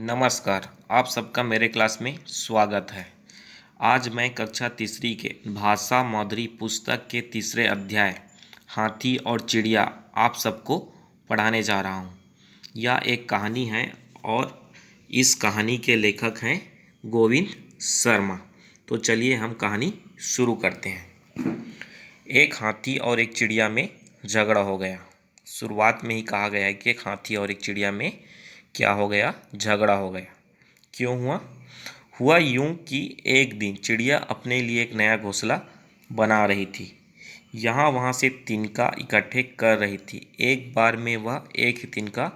नमस्कार। आप सबका मेरे क्लास में स्वागत है। आज मैं कक्षा तीसरी के भाषा माधुरी पुस्तक के तीसरे अध्याय हाथी और चिड़िया आप सबको पढ़ाने जा रहा हूँ। यह एक कहानी है और इस कहानी के लेखक हैं गोविंद शर्मा। तो चलिए हम कहानी शुरू करते हैं। एक हाथी और एक चिड़िया में झगड़ा हो गया। शुरुआत में ही कहा गया है कि एक हाथी और एक चिड़िया में क्या हो गया, झगड़ा हो गया। क्यों हुआ? हुआ यूं कि एक दिन चिड़िया अपने लिए एक नया घोंसला बना रही थी। यहाँ वहाँ से तिनका इकट्ठे कर रही थी। एक बार में वह एक ही तिनका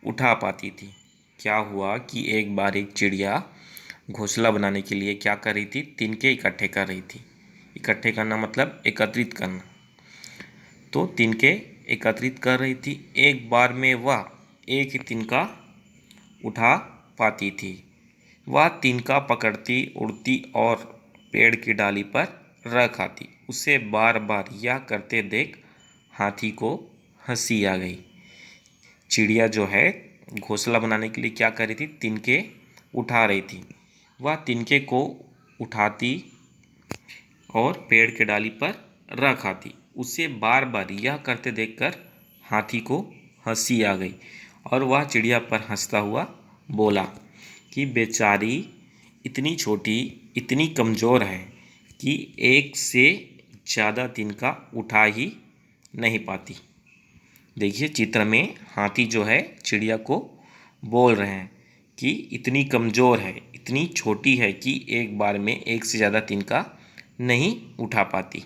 उठा पाती थी। क्या हुआ कि एक बार एक चिड़िया घोंसला बनाने के लिए क्या कर रही थी, तिनके इकट्ठे कर रही थी। इकट्ठे करना मतलब एकत्रित करना। तो तिनके एकत्रित कर रही थी। एक बार में वह एक ही तिनका उठा पाती थी। वह तिनका पकड़ती, उड़ती और पेड़ की डाली पर रख आती। उसे बार बार यह करते देख हाथी को हंसी आ गई। चिड़िया जो है घोंसला बनाने के लिए क्या कर रही थी, तिनके उठा रही थी। वह तिनके को उठाती और पेड़ के डाली पर रख आती। उसे बार बार यह करते देखकर हाथी को हंसी आ गई और वह चिड़िया पर हंसता हुआ बोला कि बेचारी इतनी छोटी, इतनी कमज़ोर है कि एक से ज़्यादा तिनका उठा ही नहीं पाती। देखिए चित्र में हाथी जो है चिड़िया को बोल रहे हैं कि इतनी कमज़ोर है, इतनी छोटी है कि एक बार में एक से ज़्यादा तिनका नहीं उठा पाती।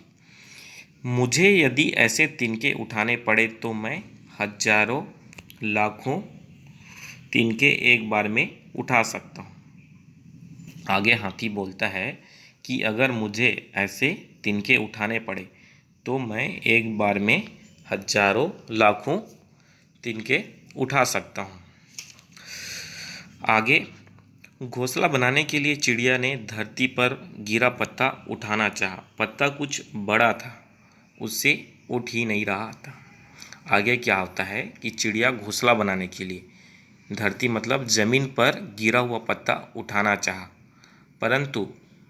मुझे यदि ऐसे तिनके उठाने पड़े तो मैं हजारों लाखों तिनके एक बार में उठा सकता हूँ। आगे हाथी बोलता है कि अगर मुझे ऐसे तिनके उठाने पड़े तो मैं एक बार में हजारों लाखों तिनके उठा सकता हूँ। आगे घोंसला बनाने के लिए चिड़िया ने धरती पर गिरा पत्ता उठाना चाहा। पत्ता कुछ बड़ा था, उससे उठ ही नहीं रहा था। आगे क्या होता है कि चिड़िया घोंसला बनाने के लिए धरती मतलब ज़मीन पर गिरा हुआ पत्ता उठाना चाहा, परंतु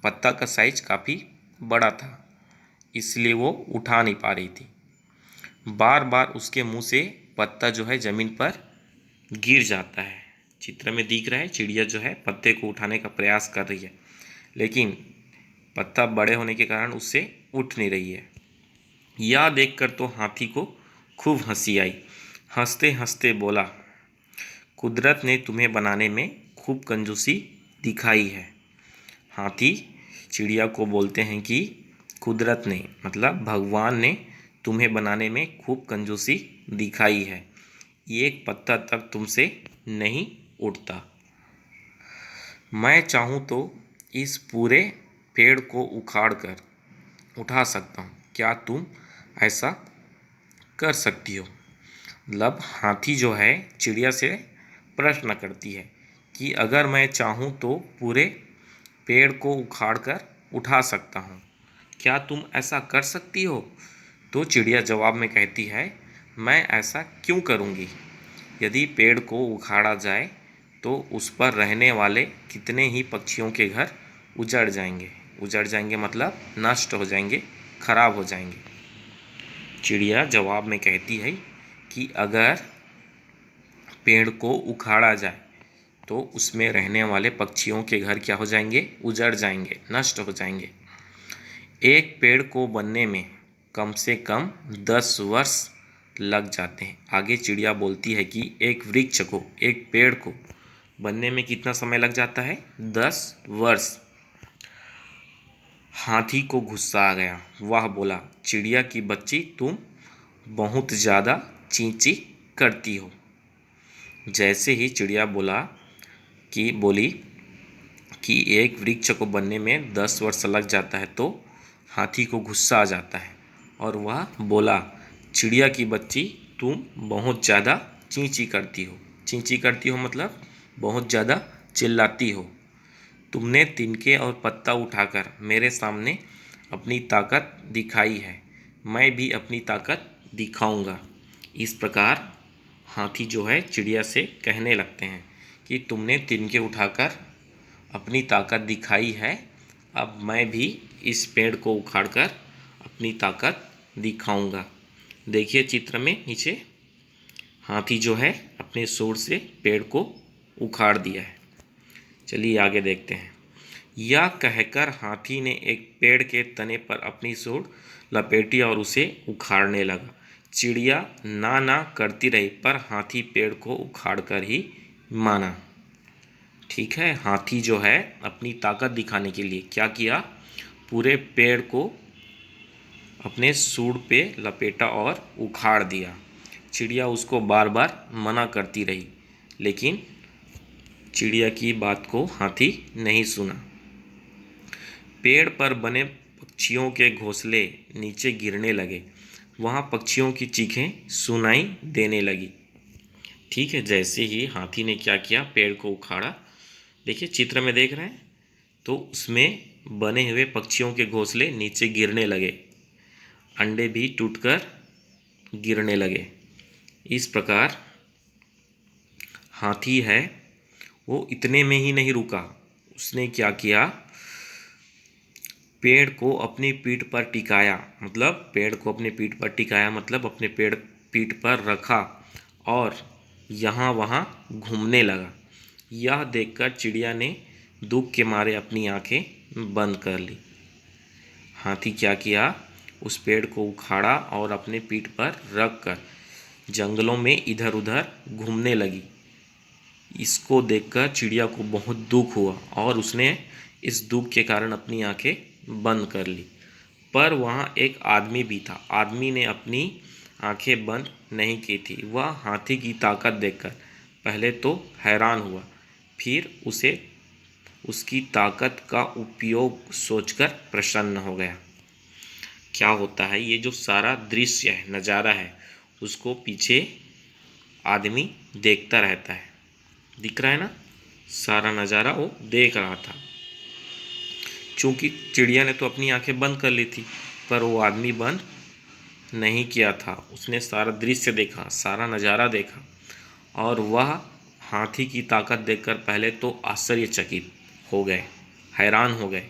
पत्ता का साइज काफ़ी बड़ा था, इसलिए वो उठा नहीं पा रही थी। बार बार उसके मुंह से पत्ता जो है ज़मीन पर गिर जाता है। चित्र में दिख रहा है चिड़िया जो है पत्ते को उठाने का प्रयास कर रही है, लेकिन पत्ता बड़े होने के कारण उससे उठ नहीं रही है। यह देखकर तो हाथी को खूब हंसी आई। हंसते हंसते बोला, कुदरत ने तुम्हें बनाने में खूब कंजूसी दिखाई है। हाथी चिड़िया को बोलते हैं कि कुदरत ने मतलब भगवान ने तुम्हें बनाने में खूब कंजूसी दिखाई है। एक पत्ता तक तुमसे नहीं उठता। मैं चाहूँ तो इस पूरे पेड़ को उखाड़ कर उठा सकता हूँ। क्या तुम ऐसा कर सकती हो? मतलब हाथी जो है चिड़िया से प्रश्न करती है कि अगर मैं चाहूँ तो पूरे पेड़ को उखाड़ कर उठा सकता हूँ, क्या तुम ऐसा कर सकती हो? तो चिड़िया जवाब में कहती है, मैं ऐसा क्यों करूँगी? यदि पेड़ को उखाड़ा जाए तो उस पर रहने वाले कितने ही पक्षियों के घर उजड़ जाएंगे। उजड़ जाएंगे मतलब नष्ट हो जाएंगे, खराब हो जाएंगे। चिड़िया जवाब में कहती है कि अगर पेड़ को उखाड़ा जाए तो उसमें रहने वाले पक्षियों के घर क्या हो जाएंगे, उजड़ जाएंगे, नष्ट हो जाएंगे। एक पेड़ को बनने में कम से कम 10 वर्ष लग जाते हैं। आगे चिड़िया बोलती है कि एक वृक्ष को, एक पेड़ को बनने में कितना समय लग जाता है, 10 वर्ष। हाथी को गुस्सा आ गया। वह बोला, चिड़िया की बच्ची तुम बहुत ज़्यादा चींची करती हो। जैसे ही चिड़िया बोली कि एक वृक्ष को बनने में 10 वर्ष लग जाता है तो हाथी को गुस्सा आ जाता है और वह बोला, चिड़िया की बच्ची तुम बहुत ज़्यादा चींची करती हो। चींची करती हो मतलब बहुत ज़्यादा चिल्लाती हो। तुमने तिनके और पत्ता उठाकर मेरे सामने अपनी ताकत दिखाई है, मैं भी अपनी ताकत दिखाऊंगा। इस प्रकार हाथी जो है चिड़िया से कहने लगते हैं कि तुमने तिनके उठाकर अपनी ताकत दिखाई है, अब मैं भी इस पेड़ को उखाड़कर अपनी ताकत दिखाऊंगा। देखिए चित्र में नीचे हाथी जो है अपने सूंड से पेड़ को उखाड़ दिया है। चलिए आगे देखते हैं। यह कहकर हाथी ने एक पेड़ के तने पर अपनी सूंड लपेटी और उसे उखाड़ने लगा। चिड़िया ना ना करती रही, पर हाथी पेड़ को उखाड़कर ही माना। ठीक है, हाथी जो है अपनी ताकत दिखाने के लिए क्या किया, पूरे पेड़ को अपने सूंड पे लपेटा और उखाड़ दिया। चिड़िया उसको बार बार मना करती रही, लेकिन चिड़िया की बात को हाथी नहीं सुना। पेड़ पर बने पक्षियों के घोंसले नीचे गिरने लगे। वहाँ पक्षियों की चीखें सुनाई देने लगी। ठीक है, जैसे ही हाथी ने क्या किया, पेड़ को उखाड़ा। देखिए चित्र में देख रहे हैं, तो उसमें बने हुए पक्षियों के घोंसले नीचे गिरने लगे, अंडे भी टूटकर गिरने लगे। इस प्रकार हाथी है वो इतने में ही नहीं रुका। उसने क्या किया, पेड़ को अपनी पीठ पर टिकाया, मतलब पेड़ को अपने पीठ पर टिकाया मतलब अपने पेड़ पीठ पर रखा और यहाँ वहाँ घूमने लगा। यह देखकर चिड़िया ने दुख के मारे अपनी आंखें बंद कर ली। हाथी क्या किया, उस पेड़ को उखाड़ा और अपने पीठ पर रख कर जंगलों में इधर उधर घूमने लगी। इसको देखकर चिड़िया को बहुत दुख हुआ और उसने इस दुख के कारण अपनी आंखें बंद कर ली। पर वहाँ एक आदमी भी था। आदमी ने अपनी आंखें बंद नहीं की थी। वह हाथी की ताकत देखकर पहले तो हैरान हुआ, फिर उसे उसकी ताकत का उपयोग सोचकर प्रसन्न हो गया। क्या होता है, ये जो सारा दृश्य है, नज़ारा है, उसको पीछे आदमी देखता रहता है। दिख रहा है ना, सारा नज़ारा वो देख रहा था। चूंकि चिड़िया ने तो अपनी आंखें बंद कर ली थी, पर वो आदमी बंद नहीं किया था। उसने सारा दृश्य देखा, सारा नज़ारा देखा और वह हाथी की ताकत देखकर पहले तो आश्चर्यचकित हो गए, हैरान हो गए।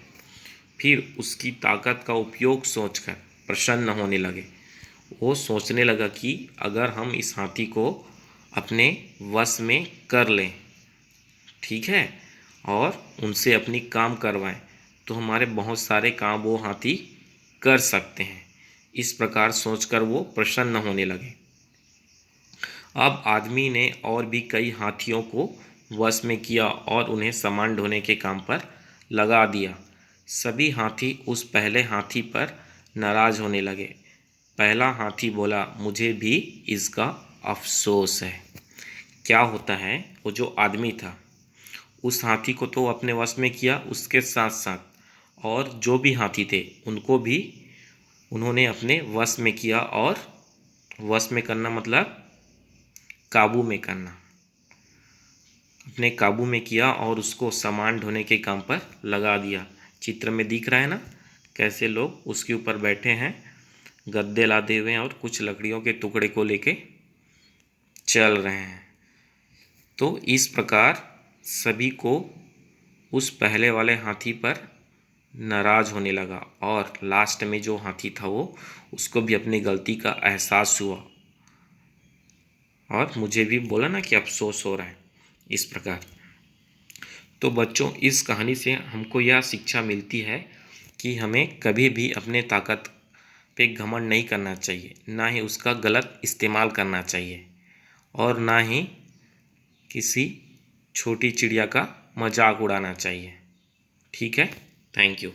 फिर उसकी ताकत का उपयोग सोचकर प्रसन्न होने लगे। वो सोचने लगा कि अगर हम इस हाथी को अपने वश में कर लें, ठीक है, और उनसे अपनी काम करवाएं, तो हमारे बहुत सारे काम वो हाथी कर सकते हैं। इस प्रकार सोचकर वो प्रसन्न होने लगे। अब आदमी ने और भी कई हाथियों को वश में किया और उन्हें सामान ढोने के काम पर लगा दिया। सभी हाथी उस पहले हाथी पर नाराज होने लगे। पहला हाथी बोला, मुझे भी इसका अफसोस है। क्या होता है, वो जो आदमी था उस हाथी को तो अपने वश में किया, उसके साथ साथ और जो भी हाथी थे उनको भी उन्होंने अपने वश में किया। और वश में करना मतलब काबू में करना, अपने काबू में किया और उसको सामान ढोने के काम पर लगा दिया। चित्र में दिख रहा है ना, कैसे लोग उसके ऊपर बैठे हैं, गद्दे लादे हुए हैं और कुछ लकड़ियों के टुकड़े को लेके चल रहे हैं। तो इस प्रकार सभी को उस पहले वाले हाथी पर नाराज होने लगा और लास्ट में जो हाथी था वो उसको भी अपनी गलती का एहसास हुआ और मुझे भी बोला ना कि अफसोस हो रहा है। इस प्रकार तो बच्चों, इस कहानी से हमको यह शिक्षा मिलती है कि हमें कभी भी अपने ताकत पे घमंड नहीं करना चाहिए, ना ही उसका गलत इस्तेमाल करना चाहिए और ना ही किसी छोटी चिड़िया का मजाक उड़ाना चाहिए। ठीक है, थैंक यू।